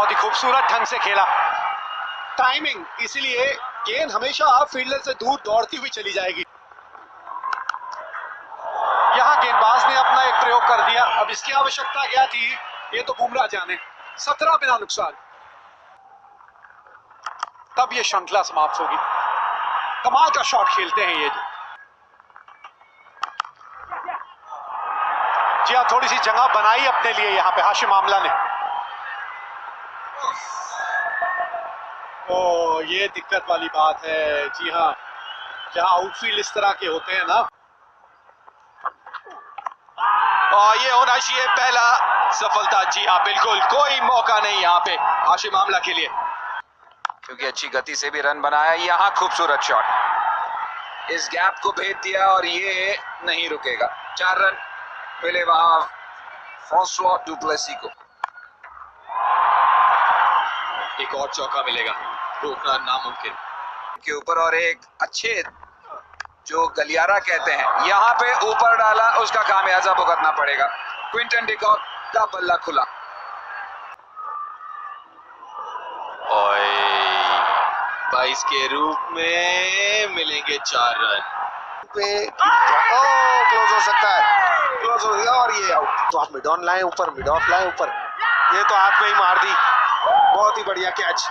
बहुत ही खूबसूरत ढंग से खेला, टाइमिंग, इसीलिए गेंद हमेशा फील्डर से दूर दौड़ती हुई चली जाएगी। यहां गेंदबाज ने अपना एक प्रयोग कर दिया, अब इसकी आवश्यकता क्या थी ये तो बुमराह जाने। 17 बिना नुकसान, तब ये श्रृंखला समाप्त होगी। कमाल का शॉट खेलते हैं ये। जी हाँ, थोड़ी सी जगह बनाई अपने लिए यहां पे हाशिम आमला ने। ओ, ये दिक्कत वाली बात है। जी हाँ, जहां आउटफील्ड इस तरह के होते हैं ना, और ये होना चाहिए पहला सफलता। जी हाँ, बिल्कुल कोई मौका नहीं यहाँ पे हाशिम आमला के लिए, क्योंकि अच्छी गति से भी रन बनाया। यहाँ खूबसूरत शॉट, इस गैप को भेद दिया और ये नहीं रुकेगा। 4 रन मिले वहां फ्रांसुआ डु प्लेसी को। एक और चौका मिलेगा, रोकना नामुमकिन के ऊपर, और एक अच्छे जो गलियारा कहते हैं यहाँ पे ऊपर डाला, उसका खामियाजा भुगतना पड़ेगा। क्विंटन डिकॉक का बल्ला खुला। ओए, 22 के रूप में मिलेंगे 4 रन पे। क्लोज हो सकता है, क्लोज हो गया और ये आउट। तो आप मिड ऑन लाए ऊपर, मिड ऑफ लाए ऊपर, ये तो हाथ में ही मार दी। बहुत ही बढ़िया कैच।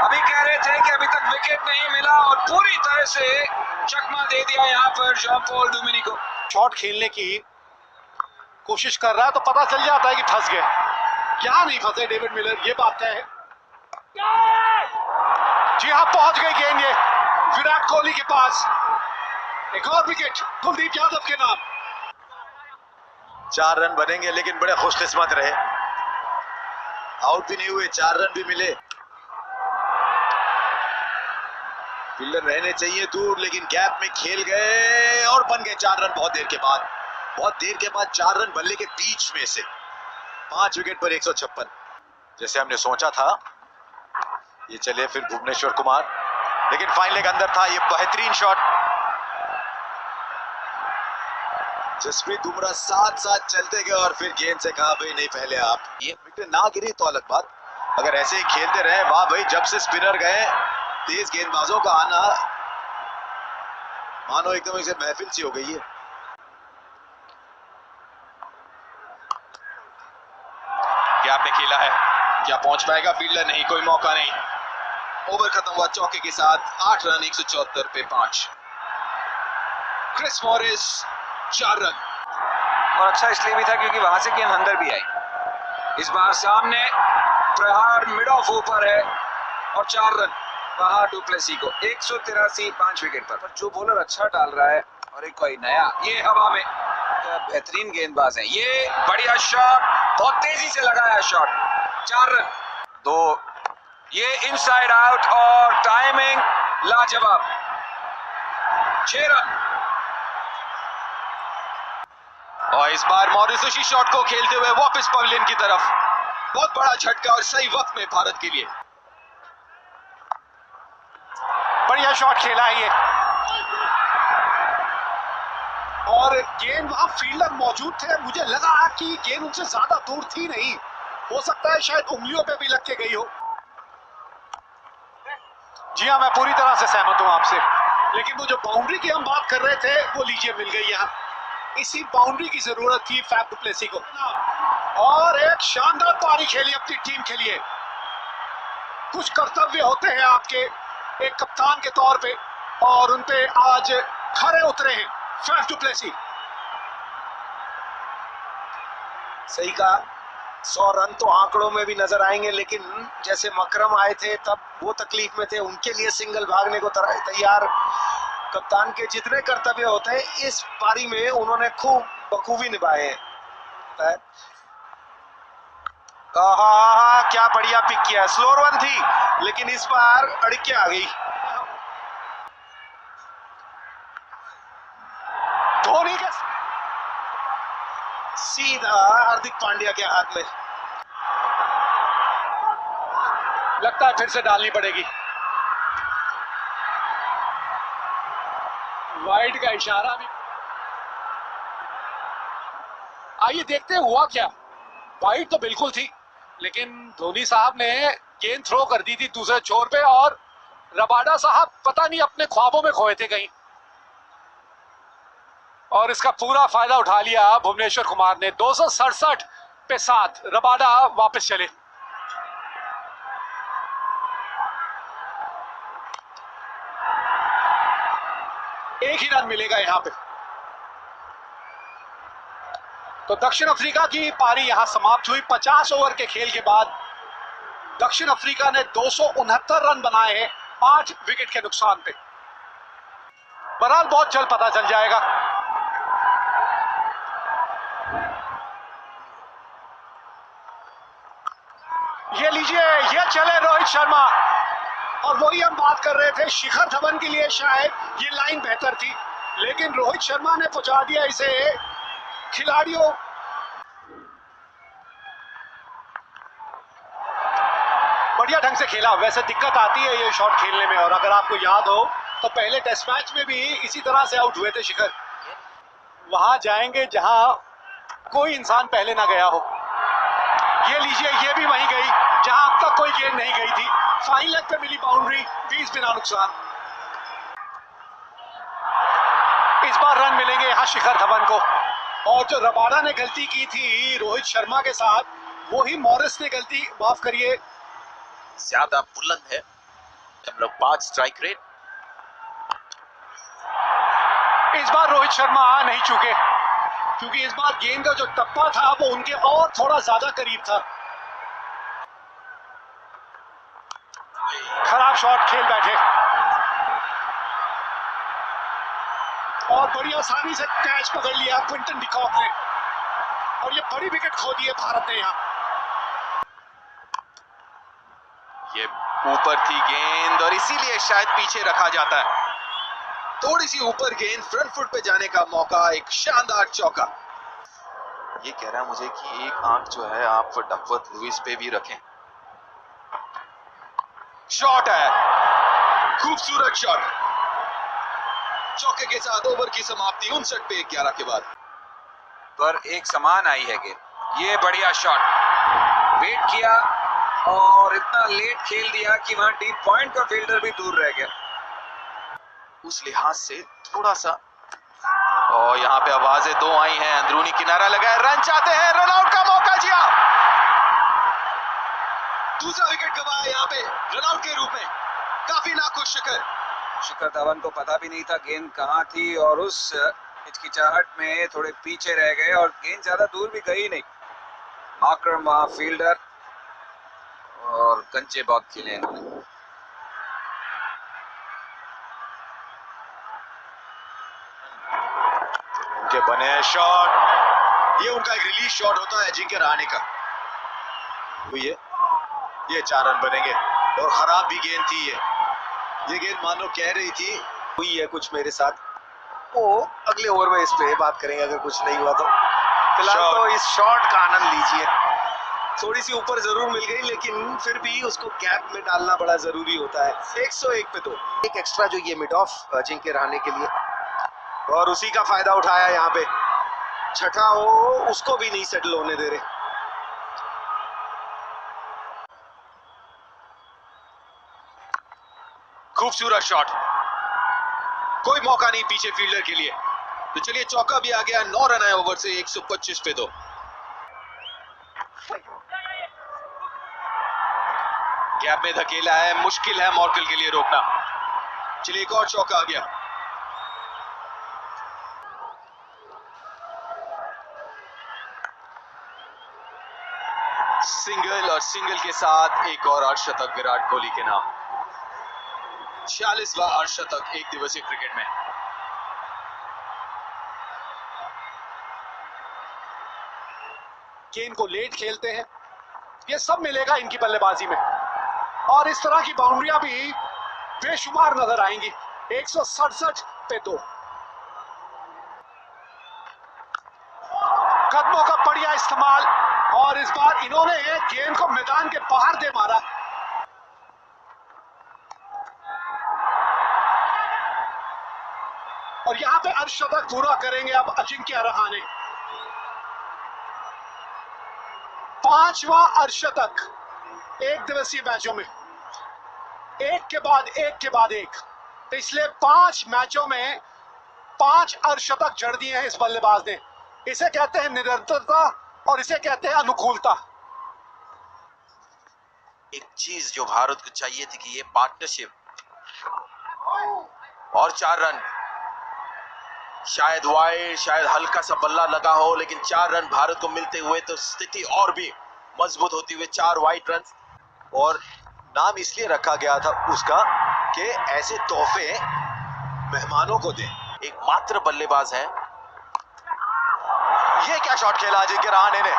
अभी कह रहे थे कि अभी तक विकेट नहीं मिला और पूरी तरह से चकमा दे दिया यहाँ पर जॉन पॉल डुमिनी को। शॉट खेलने की कोशिश कर रहा है तो पता चल जाता है कि फंस गए। क्या नहीं फंसे डेविड मिलर, ये बात है। जी हाँ, पहुंच गई गेंद ये विराट कोहली के पास। एक और विकेट कुलदीप यादव के नाम। 4 रन बनेंगे, लेकिन बड़े खुशकिस्मत रहे, आउट भी नहीं हुए, 4 रन भी मिले। फील्डर रहने चाहिए दूर, लेकिन गैप में खेल गए और बन गए 4 रन। बहुत देर के बाद, बहुत देर के बाद 4 रन बल्ले के बीच में से। 5 विकेट पर 156, जैसे हमने सोचा था। ये चले फिर भुवनेश्वर कुमार, लेकिन फाइन लेग अंदर था। ये बेहतरीन शॉट, जसप्रीत बुमराह साथ साथ चलते गए और फिर गेंद से कहा भाई नहीं पहले आप। ये विकेट ना गिरी तो अलग बात, अगर ऐसे ही खेलते रहे। वाह भाई, जब से स्पिनर गए तेज गेंदबाजों का आना, मानो एकदम इसे महफिल सी हो गई है। गैप में खेला है, क्या पहुंच पाएगा फील्डर? नहीं, कोई मौका नहीं। ओवर खत्म हुआ चौके के साथ। 8 रन 174 पे 5। क्रिस मॉरिस 4 रन, और अच्छा इसलिए भी था क्योंकि वहां से गेंद अंदर भी आई। इस बार सामने प्रहार मिड ऑफ ऊपर है और 4 रन वहां डु प्लेसी को। 183 5 विकेट पर जो बॉलर अच्छा डाल रहा है, और एक कोई नया ये हवा में बेहतरीन गेंदबाज है। ये बढ़िया शॉट, बहुत तेजी से लगाया शॉट। 4 रन 2, ये इनसाइड आउट और टाइमिंग लाजवाब। 6 रन, और इस बार मॉरिस उसी शॉट को खेलते हुए वापस पवेलियन की तरफ। बहुत बड़ा झटका और सही वक्त में भारत के लिए। बढ़िया शॉट खेला है ये, और गेंद वहां फील्डर मौजूद थे। मुझे लगा कि गेंद उनसे ज्यादा दूर थी नहीं, हो सकता है शायद उंगलियों पे भी लग के गई हो। जी हाँ, मैं पूरी तरह से सहमत हूं आपसे, लेकिन वो जो बाउंड्री की हम बात कर रहे थे वो लीजिए मिल गई। यहाँ इसी बाउंड्री की जरूरत थी फैफ डु प्लेसी को, और एक शानदार पारी खेली अपनी टीम के लिए। कुछ कर्तव्य होते हैं आपके एक कप्तान के तौर पे, और उनपे आज खरे उतरे हैं फैफ डु प्लेसी। सही कहा, 100 रन तो आंकड़ों में भी नजर आएंगे, लेकिन जैसे मकरम आए थे तब वो तकलीफ में थे, उनके लिए सिंगल भागने को तैयार कप्तान के जितने कर्तव्य होते हैं इस पारी में उन्होंने खूब बखूबी निभाए हैं। क्या बढ़िया पिक किया। स्लो रन थी, लेकिन इस बार अड़क के आ गई। धोनी के सीधा हार्दिक पांड्या के हाथ में। लगता है फिर से डालनी पड़ेगी। वाइड का इशारा भी। आइए देखते हैं हुआ क्या। वाइड तो बिल्कुल थी, लेकिन धोनी साहब ने गेंद थ्रो कर दी थी दूसरे छोर पे, और रबाडा साहब पता नहीं अपने ख्वाबों में खोए थे कहीं, और इसका पूरा फायदा उठा लिया भुवनेश्वर कुमार ने। 267 पे 7, रबाडा वापस चले। एक ही रन मिलेगा यहां पे। तो दक्षिण अफ्रीका की पारी यहां समाप्त हुई। 50 ओवर के खेल के बाद दक्षिण अफ्रीका ने 269 रन बनाए हैं 8 विकेट के नुकसान पे। बहरहाल बहुत जल्द पता चल जाएगा। ये लीजिए, ये चले रोहित शर्मा, और वही हम बात कर रहे थे, शिखर धवन के लिए शायद ये लाइन बेहतर थी, लेकिन रोहित शर्मा ने पहुंचा दिया इसे खिलाड़ियों। बढ़िया ढंग से खेला। वैसे दिक्कत आती है ये शॉट खेलने में, और अगर आपको याद हो तो पहले टेस्ट मैच में भी इसी तरह से आउट हुए थे शिखर। वहां जाएंगे जहां कोई इंसान पहले ना गया हो। ये लीजिए, ये भी वहीं गई जहां अब तक कोई गेंद नहीं गई थी। फाइन लेग पे मिली बाउंड्री, 20 बिना नुकसान। इस बार रन मिलेंगे यहां शिखर धवन को। और जो रबाडा ने गलती की थी रोहित शर्मा के साथ, वही मॉरिस ने गलती, माफ करिए, ज्यादा बुलंद है। हम लोग 5 स्ट्राइक रेट। इस बार रोहित शर्मा नहीं चूके, क्योंकि इस बार गेंद का जो टप्पा था वो उनके और थोड़ा ज्यादा करीब था। खराब शॉट खेल बैठे, और बड़ी आसानी से कैच पकड़ लिया क्विंटन डिकॉक ने, और ये बड़ी विकेट खो दी है भारत ने यहां। ये ऊपर थी गेंद और इसीलिए शायद पीछे रखा जाता है। थोड़ी सी ऊपर गेंद, फ्रंट फुट पे जाने का मौका, एक शानदार चौका। ये कह रहा है मुझे कि एक आंख जो है आप डकवर्थ लुइस पे भी रखें। शॉट है, खूबसूरत शॉट। चौके के साथ ओवर की समाप्ति 59 पे 11 के बाद। पर एक समान आई है गेंद। ये बढ़िया शॉट, वेट किया और इतना लेट खेल दिया कि वहां डीप पॉइंट का फील्डर भी दूर रह गया। उस लिहाज से थोड़ा सा, और यहाँ पे आवाजें 2 आई हैं। अंदरूनी किनारा लगाए, रन चाहते हैं, रन आउट का मौका जिया। दूसरा विकेट गवाया यहाँ पे रन आउट के रूप में। काफी नाखुश शिखर धवन को पता भी नहीं था गेंद कहाँ थी, और उस हिचकिचाहट में थोड़े पीछे रह गए, और गेंद ज्यादा दूर भी गई नहीं। मार्करम वहां फील्डर, और कंचे बहुत खेले इन्होंने। उनके बने शॉट, ये उनका एक रिलीज शॉट होता है अजिंक्य रहाणे का। ये 4 रन बनेंगे, और खराब भी गेंद थी ये गेंद मानो कह रही थी हुई है कुछ मेरे साथ। वो अगले ओवर में इस पे बात करेंगे अगर कुछ नहीं हुआ तो। फिलहाल तो इस शॉट का आनंद लीजिए। थोड़ी सी ऊपर जरूर मिल गई, लेकिन फिर भी उसको गैप में डालना बड़ा जरूरी होता है। 101 पे तो एक एक्स्ट्रा जो ये मिड ऑफ अजिंक्य रहाणे के लिए, और उसी का फायदा उठाया यहाँ पे। छठा हो उसको भी नहीं सेटल होने दे रहे। खूबसूरत शॉट, कोई मौका नहीं पीछे फील्डर के लिए। तो चलिए, चौका भी आ गया। 9 रन आए ओवर से 125 पे 2। गैप में धकेला है, मुश्किल है मॉर्कल के लिए रोकना। चलिए, एक और चौका आ गया। सिंगल, और सिंगल के साथ एक और अर्धशतक विराट कोहली के नाम। 46वां अर्धशतक एक दिवसीय क्रिकेट में। गेंद को लेट खेलते हैं, ये सब मिलेगा इनकी बल्लेबाजी में, और इस तरह की बाउंड्रियां भी बेशुमार नजर आएंगी। 167 पे 2। कदमों का बढ़िया इस्तेमाल, और इस बार इन्होंने गेंद को मैदान के बाहर दे मारा। और यहां पे अर्धशतक पूरा करेंगे अब अजिंक्य रहाणे। 5वां अर्धशतक एक दिवसीय मैचों में, एक के बाद एक। पिछले 5 मैचों में 5 अर्धशतक जड़ दिए हैं इस बल्लेबाज ने। इसे कहते हैं निरंतरता और इसे कहते हैं अनुकूलता। एक चीज जो भारत को चाहिए थी कि ये पार्टनरशिप, और 4 रन, शायद वाइड, शायद हल्का सा बल्ला लगा हो, लेकिन 4 रन भारत को मिलते हुए तो स्थिति और भी मजबूत होती हुई 4 वाइड रन। और नाम इसलिए रखा गया था उसका कि ऐसे तोहफे मेहमानों को दे। एकमात्र बल्लेबाज है। ये क्या शॉट खेला अजिंक्य रहाणे ने,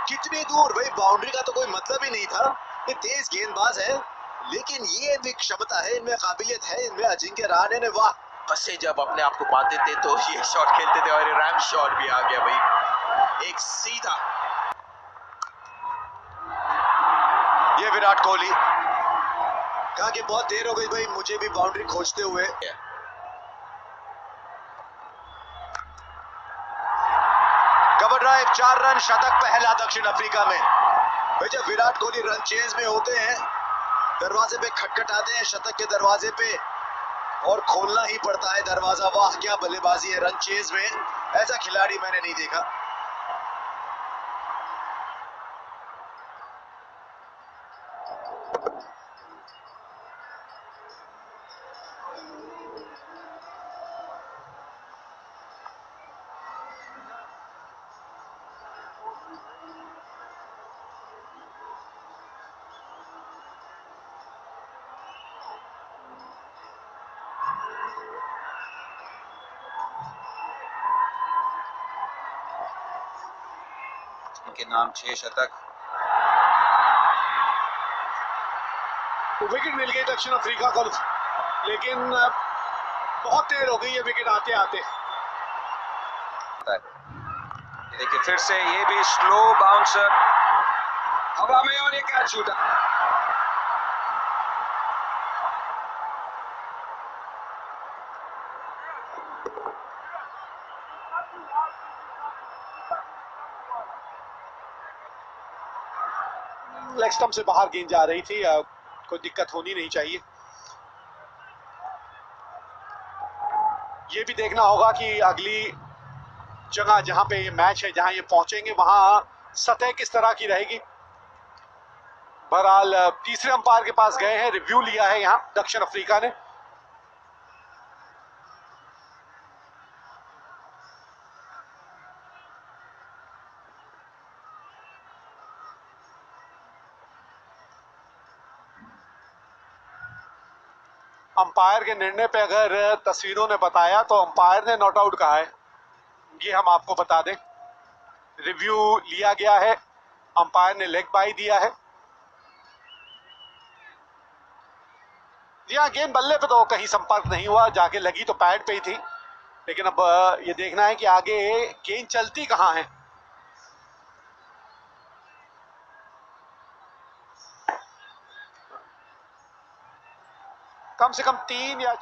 कितनी दूर भाई, बाउंड्री का तो कोई मतलब ही नहीं था। ये तेज गेंदबाज है, लेकिन ये भी क्षमता है इनमें, काबिलियत है इनमें। अजिंक्य रहाणे ने वाह, फंसे जब अपने आप को पाते थे तो ये शॉट खेलते थे, और ये रैम शॉट भी आ गया भाई, एक सीधा। ये विराट कोहली कहा कि बहुत देर हो गई भाई मुझे भी बाउंड्री खोजते हुए। कवर ड्राइव, 4 रन, शतक पहला दक्षिण अफ्रीका में। भाई जब विराट कोहली रन चेज में होते हैं, दरवाजे पे खटखटाते हैं, शतक के दरवाजे पे, और खोलना ही पड़ता है दरवाजा। वाह क्या बल्लेबाजी है रन चेज में, ऐसा खिलाड़ी मैंने नहीं देखा। इनके नाम 6 शतक। विकेट मिल गई दक्षिण अफ्रीका को, लेकिन बहुत देर हो गई है विकेट आते आते। देखिए फिर से ये भी स्लो बाउंसर हवा में, और ये कैच छूटा। लेग स्टंप से बाहर गेंद जा रही थी, कोई दिक्कत होनी नहीं चाहिए। ये भी देखना होगा कि अगली जगह जहां पे ये मैच है, जहां ये पहुंचेंगे, वहां सतह किस तरह की रहेगी। बहरहाल तीसरे अंपायर के पास गए हैं, रिव्यू लिया है यहां दक्षिण अफ्रीका ने। अंपायर के निर्णय पे अगर तस्वीरों ने बताया तो अंपायर ने नॉट आउट कहा है, ये हम आपको बता दें। रिव्यू लिया गया है, अंपायर ने लेग बाई दिया है। यहाँ गेंद बल्ले पे तो कहीं संपर्क नहीं हुआ, जाके लगी तो पैड पे ही थी, लेकिन अब ये देखना है कि आगे गेंद चलती कहाँ है। कम से कम 3 या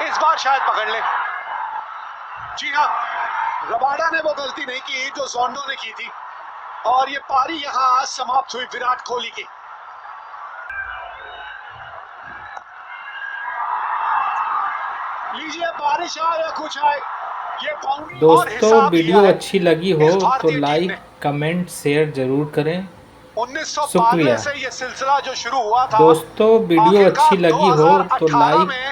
इस बार शायद पकड़ ले। जी हाँ, रबाडा ने वो गलती नहीं की जो जोंडो ने की थी, और ये पारी यहां समाप्त हुई विराट कोहली की। लीजिए, बारिश आए या कुछ आए, ये बाउंड्री। दोस्तों वीडियो अच्छी लगी हो तो लाइक कमेंट शेयर जरूर करें। 1992 से ये सिलसिला जो शुरू हुआ था, दोस्तों वीडियो अच्छी लगी हो तो लाइक